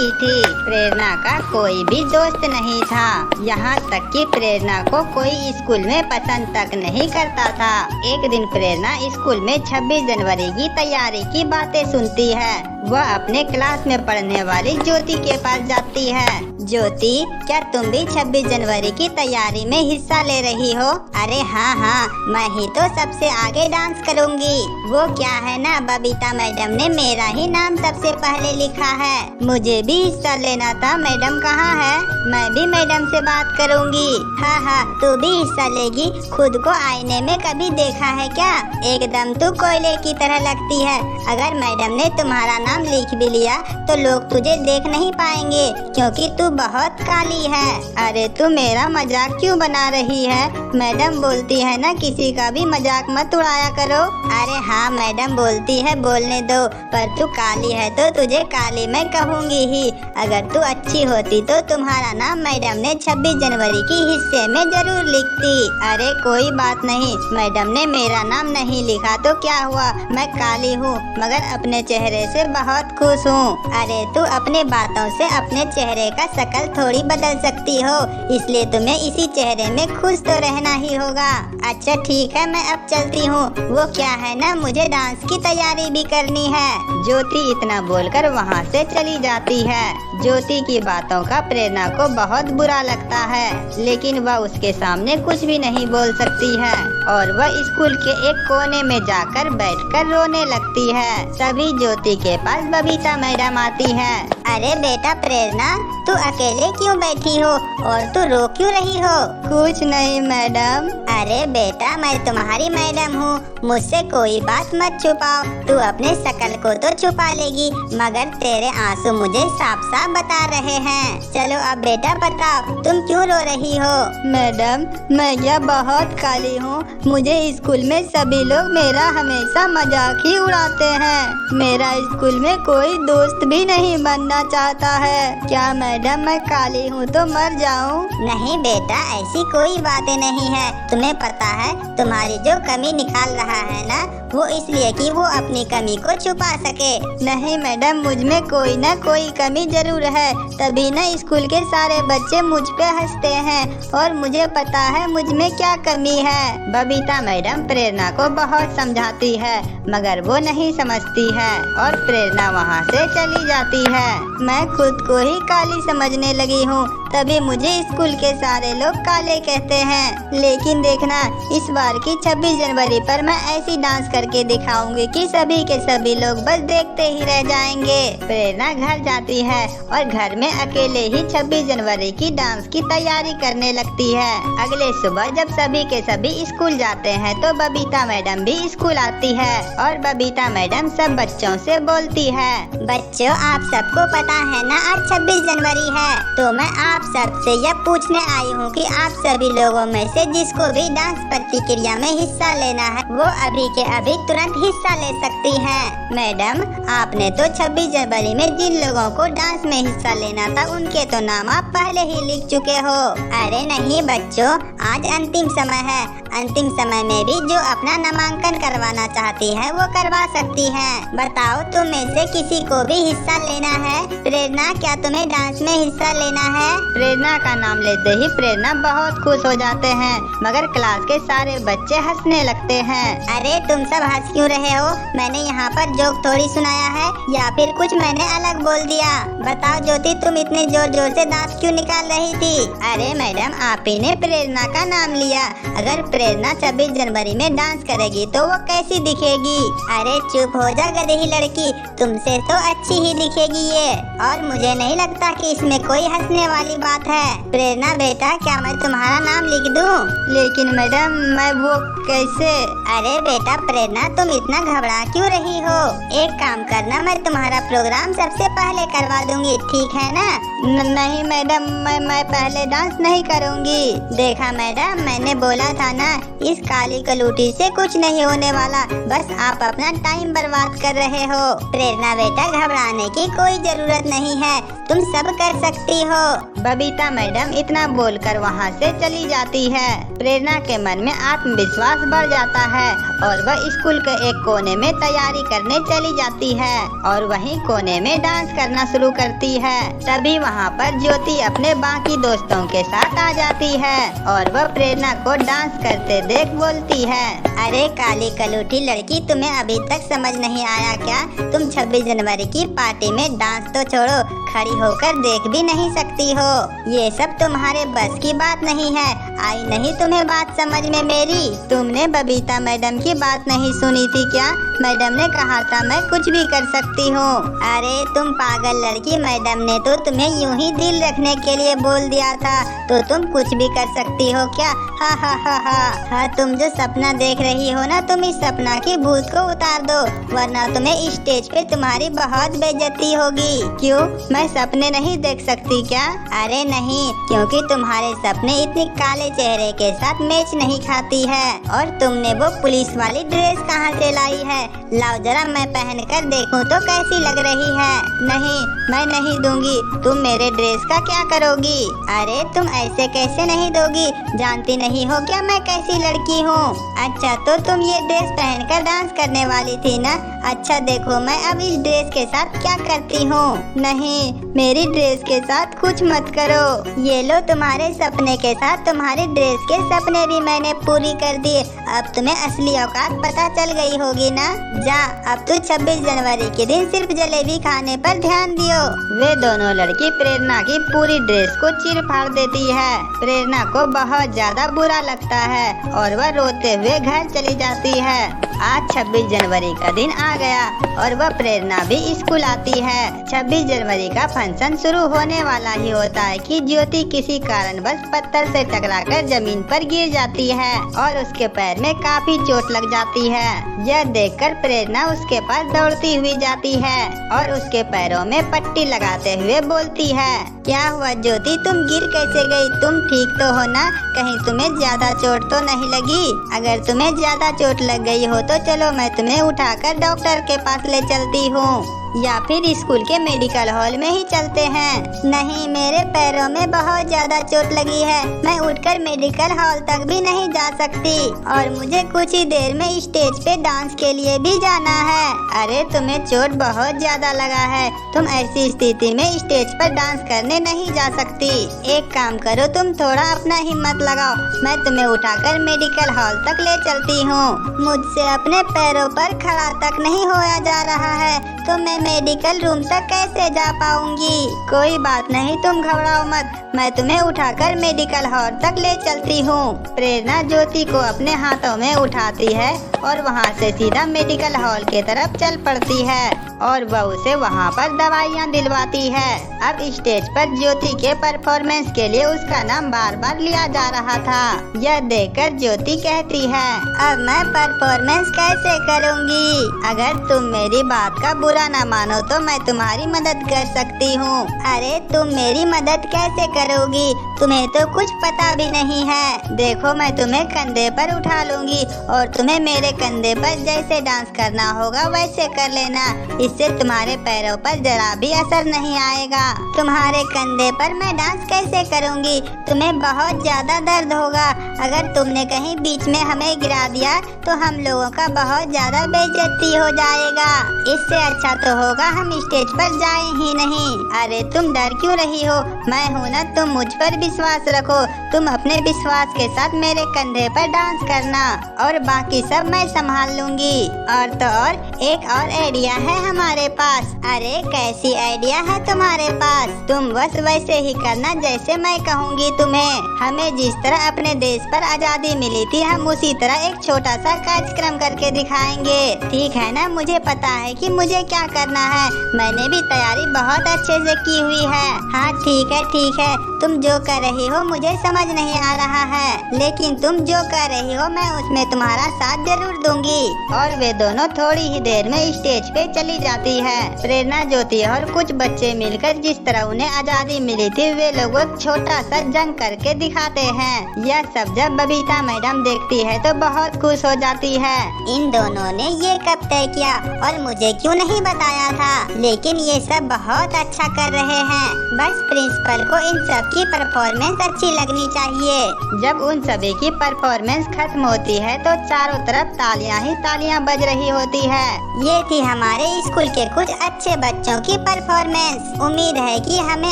रही थी। प्रेरणा का कोई भी दोस्त नहीं था, यहाँ तक कि प्रेरणा को कोई स्कूल में पसंद तक नहीं करता था। एक दिन प्रेरणा स्कूल में 26 जनवरी की तैयारी की बातें सुनती है। वह अपने क्लास में पढ़ने वाली ज्योति के पास जाती है। ज्योति, क्या तुम भी 26 जनवरी की तैयारी में हिस्सा ले रही हो? अरे हाँ, मैं ही तो सबसे आगे डांस करूँगी। वो क्या है ना, बबीता मैडम ने मेरा ही नाम सबसे पहले लिखा है। मुझे भी हिस्सा लेना था। मैडम कहाँ है? मैं भी मैडम से बात करूँगी। हाँ, तू भी हिस्सा लेगी। खुद को आईने में कभी देखा है क्या? एकदम तू कोयले की तरह लगती है। अगर मैडम ने तुम्हारा नाम लिख भी लिया तो लोग तुझे देख नहीं पाएंगे, क्योंकि तू बहुत काली है। अरे तू मेरा मजाक क्यों बना रही है? मैडम बोलती है ना, किसी का भी मजाक मत उड़ाया करो। अरे हाँ, मैडम बोलती है, बोलने दो। पर तू काली है तो तुझे काली मैं कहूँगी ही। अगर तू अच्छी होती तो तुम्हारा नाम मैडम ने 26 जनवरी की हिस्से में जरूर लिखती। अरे कोई बात नहीं, मैडम ने मेरा नाम नहीं लिखा तो क्या हुआ? मैं काली हूँ मगर अपने चेहरे से बहुत खुश हूँ। अरे तू अपने बातों से अपने चेहरे का शक्ल थोड़ी बदल सकती हो, इसलिए तुम्हें इसी चेहरे में खुश तो रहना ही होगा। अच्छा ठीक है, मैं अब चलती हूँ। वो क्या है ना, मुझे डांस की तैयारी भी करनी है। ज्योति इतना बोलकर वहाँ से चली जाती है। ज्योति की बातों का प्रेरणा को बहुत बुरा लगता है, लेकिन वह उसके सामने कुछ भी नहीं बोल सकती है और वह स्कूल के एक कोने में जाकर बैठकर रोने लगती है। तभी ज्योति के पास बबीता मैडम आती है। अरे बेटा प्रेरणा, तू अकेले क्यों बैठी हो और तू रो क्यों रही हो? कुछ नहीं मैडम। अरे बेटा, मैं तुम्हारी मैडम हूँ, मुझसे कोई बात मत छुपाओ। तू अपने शकल को तो छुपा लेगी, मगर तेरे आंसू मुझे साफ साफ बता रहे हैं। चलो अब बेटा बताओ, तुम क्यों रो रही हो? मैडम, मैं क्या बहुत काली हूँ? मुझे स्कूल में सभी लोग मेरा हमेशा मजाक ही उड़ाते हैं। मेरा स्कूल में कोई दोस्त भी नहीं बनना चाहता है। क्या मैडम मैं काली हूँ तो मर जाऊँ? नहीं बेटा, ऐसी कोई बातें नहीं है। तुम्हें पता है, तुम्हारी जो कमी निकाल रहा है ना, वो इसलिए कि वो अपनी कमी को छुपा सके। नहीं मैडम, मुझ में कोई ना कोई कमी जरूर है, तभी ना स्कूल के सारे बच्चे मुझ पे हंसते हैं और मुझे पता है मुझ में क्या कमी है। बबीता मैडम प्रेरणा को बहुत समझाती है, मगर वो नहीं समझती है और प्रेरणा वहाँ से चली जाती है। मैं खुद को ही काली समझने लगी हूँ, तभी मुझे स्कूल के सारे लोग काले कहते हैं। लेकिन देखना, इस बार की 26 जनवरी पर मैं ऐसी डांस करके दिखाऊंगी कि सभी के सभी लोग बस देखते ही रह जाएंगे। प्रेरणा घर जाती है और घर में अकेले ही 26 जनवरी की डांस की तैयारी करने लगती है। अगले सुबह जब सभी के सभी स्कूल जाते हैं तो बबीता मैडम भी स्कूल आती है और बबीता मैडम सब बच्चों से बोलती है। बच्चों, आप सबको पता है ना आज 26 जनवरी है, तो मैं आप सबसे यह पूछने आई हूँ कि आप सभी लोगों में से जिसको भी डांस प्रतिक्रिया में हिस्सा लेना है वो अभी के अभी तुरंत हिस्सा ले सकती है। मैडम, आपने तो 26 जनवरी में जिन लोगों को डांस में हिस्सा लेना था उनके तो नाम आप पहले ही लिख चुके हो। अरे नहीं बच्चों, आज अंतिम समय है। अंतिम समय में भी जो अपना नामांकन करवाना चाहती है वो करवा सकती है। बताओ, तुम में से किसी को भी हिस्सा लेना है? प्रेरणा, क्या तुम्हें डांस में हिस्सा लेना है? प्रेरणा का नाम लेते ही प्रेरणा बहुत खुश हो जाते हैं, मगर क्लास के सारे बच्चे हंसने लगते हैं। अरे तुम सब हंस क्यों रहे हो? मैंने यहाँ पर जोक थोड़ी सुनाया है या फिर कुछ मैंने अलग बोल दिया? बताओ ज्योति, तुम इतने जोर जोर से दांत क्यों निकाल रही थी? अरे मैडम, आप ही ने प्रेरणा का नाम लिया। अगर प्रेरणा 26 जनवरी में डांस करेगी तो वो कैसी दिखेगी? अरे चुप हो जा गधेही लड़की, तुमसे तो अच्छी ही दिखेगी ये, और मुझे नहीं लगता कि इसमें कोई हंसने वाली बात है। प्रेरणा बेटा, क्या मैं तुम्हारा नाम लिख दूं? लेकिन मैडम, मैं वो कैसे? अरे बेटा प्रेरणा, तुम इतना घबरा क्यों रही हो? एक काम करना, मैं तुम्हारा प्रोग्राम सबसे पहले करवा दूंगी, ठीक है ना? नहीं मैडम, मैं पहले डांस नहीं करूंगी। देखा मैडम, मैंने बोला था ना, इस काली कलूटी से कुछ नहीं होने वाला, बस आप अपना टाइम बर्बाद कर रहे हो। प्रेरणा बेटा, घबराने की कोई जरूरत नहीं है, तुम सब कर सकती हो। बबीता मैडम इतना बोलकर वहाँ से चली जाती है। प्रेरणा के मन में आत्मविश्वास बढ़ जाता है और वह स्कूल के एक कोने में तैयारी करने चली जाती है और वहीं कोने में डांस करना शुरू करती है। तभी वहाँ पर ज्योति अपने बाकी दोस्तों के साथ आ जाती है और वह प्रेरणा को डांस करते देख बोलती है, अरे काली कलूठी लड़की, तुम्हें अभी तक समझ नहीं आया क्या? तुम 26 जनवरी की पार्टी में डांस तो छोड़ो, खड़ी होकर देख भी नहीं सकती हो। ये सब तुम्हारे बस की बात नहीं है। आई नहीं तुम्हें बात समझ में मेरी? तुमने बबीता मैडम की बात नहीं सुनी थी क्या? मैडम ने कहा था मैं कुछ भी कर सकती हूँ। अरे तुम पागल लड़की, मैडम ने तो तुम्हें यूं ही दिल रखने के लिए बोल दिया था, तो तुम कुछ भी कर सकती हो क्या? हा हा हा हा हा। तुम जो सपना देख रही हो ना, तुम इस सपना की भूत को उतार दो, वरना तुम्हें स्टेज पे तुम्हारी बहुत बेइज्जती होगी। क्यों, मैं सपने नहीं देख सकती क्या? अरे नहीं, क्योंकि तुम्हारे सपने इतने काले चेहरे के साथ मैच नहीं खाती है। और तुमने वो पुलिस वाली ड्रेस कहाँ से लाई है? लाओ जरा मैं पहन कर देखूं तो कैसी लग रही है। नहीं, मैं नहीं दूंगी। तुम मेरे ड्रेस का क्या करोगी? अरे तुम ऐसे कैसे नहीं दोगी? जानती नहीं हो क्या मैं कैसी लड़की हूँ? अच्छा तो तुम ये ड्रेस पहनकर डांस करने वाली थी ना? अच्छा देखो मैं अब इस ड्रेस के साथ क्या करती हूँ। नहीं, मेरी ड्रेस के साथ कुछ मत करो। ये लो तुम्हारे सपने के साथ तुम्हारी ड्रेस के सपने भी मैंने पूरी कर दिए। अब तुम्हें असली औकात पता चल गई होगी ना? जा, अब तू 26 जनवरी के दिन सिर्फ जलेबी खाने पर ध्यान दियो। वे दोनों लड़की प्रेरणा की पूरी ड्रेस को चीर फाड़ देती है। प्रेरणा को बहुत ज्यादा बुरा लगता है और वह रोते हुए घर चली जाती है। आज 26 जनवरी का दिन आ गया और वह प्रेरणा भी स्कूल आती है। 26 जनवरी का फंक्शन शुरू होने वाला ही होता है कि ज्योति किसी कारणवश पत्थर से टकराकर जमीन पर गिर जाती है और उसके पैर में काफी चोट लग जाती है। यह देखकर प्रेरणा उसके पास दौड़ती हुई जाती है और उसके पैरों में पट्टी लगाते हुए बोलती है, क्या हुआ ज्योति, तुम गिर कैसे गई? तुम ठीक तो हो ना? कहीं तुम्हें ज्यादा चोट तो नहीं लगी? अगर तुम्हें ज्यादा चोट लग गई हो तो चलो मैं तुम्हें उठाकर डॉक्टर के पास ले चलती हूँ, या फिर स्कूल के मेडिकल हॉल में ही चलते हैं। नहीं, मेरे पैरों में बहुत ज्यादा चोट लगी है, मैं उठकर मेडिकल हॉल तक भी नहीं जा सकती और मुझे कुछ ही देर में स्टेज पे डांस के लिए भी जाना है। अरे तुम्हें चोट बहुत ज्यादा लगा है, तुम ऐसी स्थिति में स्टेज पर डांस करने नहीं जा सकती। एक काम करो, तुम थोड़ा अपना हिम्मत लगाओ, मैं तुम्हें उठाकर मेडिकल हॉल तक ले चलती हूँ। मुझसे अपने पैरों पर खड़ा तक नहीं होया जा रहा है, तो मैं मेडिकल रूम तक कैसे जा पाऊंगी? कोई बात नहीं, तुम घबराओ मत, मैं तुम्हें उठाकर मेडिकल हॉल तक ले चलती हूँ। प्रेरणा ज्योति को अपने हाथों में उठाती है और वहाँ से सीधा मेडिकल हॉल के तरफ चल पड़ती है और वह उसे वहाँ पर दवाइयाँ दिलवाती है। अब स्टेज पर ज्योति के परफॉर्मेंस के लिए उसका नाम बार बार लिया जा रहा था। यह देखकर ज्योति कहती है, अब मैं परफॉर्मेंस कैसे करूँगी? अगर तुम मेरी बात का बुरा न मानो तो मैं तुम्हारी मदद कर सकती हूँ। अरे तुम मेरी मदद कैसे करोगी? तुम्हें तो कुछ पता भी नहीं है। देखो मैं तुम्हें कंधे पर उठा लूंगी और तुम्हें मेरे कंधे पर जैसे डांस करना होगा वैसे कर लेना, इससे तुम्हारे पैरों पर जरा भी असर नहीं आएगा। तुम्हारे कंधे पर मैं डांस कैसे करूंगी? तुम्हें बहुत ज्यादा दर्द होगा। अगर तुमने कहीं बीच में हमें गिरा दिया तो हम लोगों का बहुत ज्यादा बेइज्जती हो जाएगा। इससे अच्छा तो होगा हम स्टेज पर जाएं ही नहीं। अरे तुम डर क्यों रही हो? मैं हूँ ना, तुम मुझ पर विश्वास रखो। तुम अपने विश्वास के साथ मेरे कंधे पर डांस करना और बाकी सब मैं संभाल लूंगी। और तो और एक और आइडिया है हमारे पास। अरे कैसी आइडिया है तुम्हारे पास? तुम बस वैसे ही करना जैसे मैं कहूँगी तुम्हें। हमें जिस तरह अपने देश पर आजादी मिली थी, हम उसी तरह एक छोटा सा कार्यक्रम करके दिखाएंगे, ठीक है ना? मुझे पता है कि मुझे क्या करना है, मैंने भी तैयारी बहुत अच्छे से की हुई है। हाँ ठीक है ठीक है, तुम जो कर रही हो मुझे समझ नहीं आ रहा है, लेकिन तुम जो कर रही हो मैं उसमें तुम्हारा साथ जरूर दूंगी। और वे दोनों थोड़ी ही देर में स्टेज पे चली जाती है। प्रेरणा, ज्योति और कुछ बच्चे मिलकर जिस तरह उन्हें आजादी मिली थी वे लोग एक छोटा सा जंग करके दिखाते हैं। यह सब जब बबीता मैडम देखती है तो बहुत खुश हो जाती है। इन दोनों ने ये कब तय किया और मुझे क्यों नहीं बताया था? लेकिन ये सब बहुत अच्छा कर रहे हैं। बस प्रिंसिपल को इन सब की परफॉर्मेंस अच्छी लगनी चाहिए। जब उन सभी की परफॉर्मेंस खत्म होती है तो चारों तरफ तालियां ही तालियां बज रही होती है। ये थी हमारे स्कूल के कुछ अच्छे बच्चों की परफॉर्मेंस। उम्मीद है कि हमें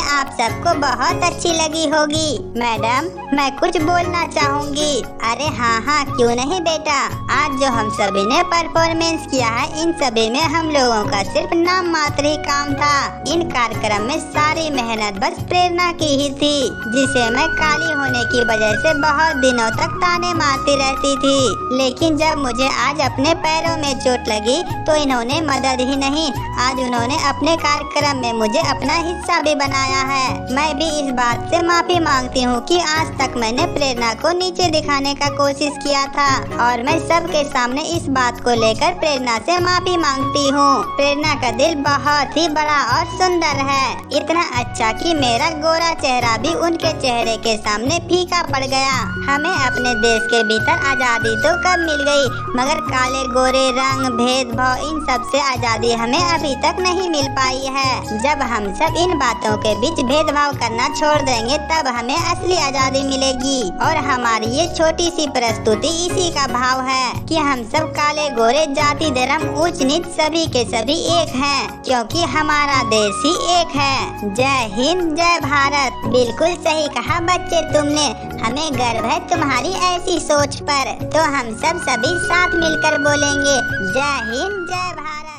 आप सबको बहुत अच्छी लगी होगी। मैडम, मैं कुछ बोलना चाहूँगी। अरे हाँ, क्यों नहीं बेटा। आज जो हम सभी ने परफॉर्मेंस किया है इन सभी में हम लोगों का सिर्फ नाम मात्र ही काम था। इन कार्यक्रम में सारी मेहनत बस प्रेरणा की ही थी, जिसे मैं काली होने की वजह से बहुत दिनों तक ताने मारती रहती थी। लेकिन जब मुझे आज अपने पैरों में चोट लगी तो इन्होंने मदद ही नहीं, आज उन्होंने अपने कार्यक्रम में मुझे अपना हिस्सा भी बनाया है। मैं भी इस बात से माफी मांगती हूँ कि आज तक मैंने प्रेरणा को नीचे दिखाने का कोशिश किया था और मैं सबके सामने इस बात को लेकर प्रेरणा से माफी मांगती हूँ। प्रेरणा का दिल बहुत ही बड़ा और सुंदर है, इतना अच्छा कि मेरा गोरा चेहरा भी उनके चेहरे के सामने फीका पड़ गया। हमें अपने देश के भीतर आजादी तो कब मिल गई, मगर काले गोरे रंग भेदभाव इन सब से आजादी हमें अभी तक नहीं मिल पाई है। जब हम सब इन बातों के बीच भेदभाव करना छोड़ देंगे तब हमें असली आजादी मिलेगी। और हमारी ये छोटी सी प्रस्तुति इसी का भाव है कि हम सब काले गोरे जाति धर्म ऊंच नीच सभी के सभी एक हैं, क्योंकि हमारा देश ही एक है। जय हिंद, जय भारत। बिल्कुल सही कहा बच्चे तुमने। हमें गर्व है तुम्हारी ऐसी सोच पर। तो हम सब सभी साथ मिलकर बोलेंगे जय हिंद, जय भारत।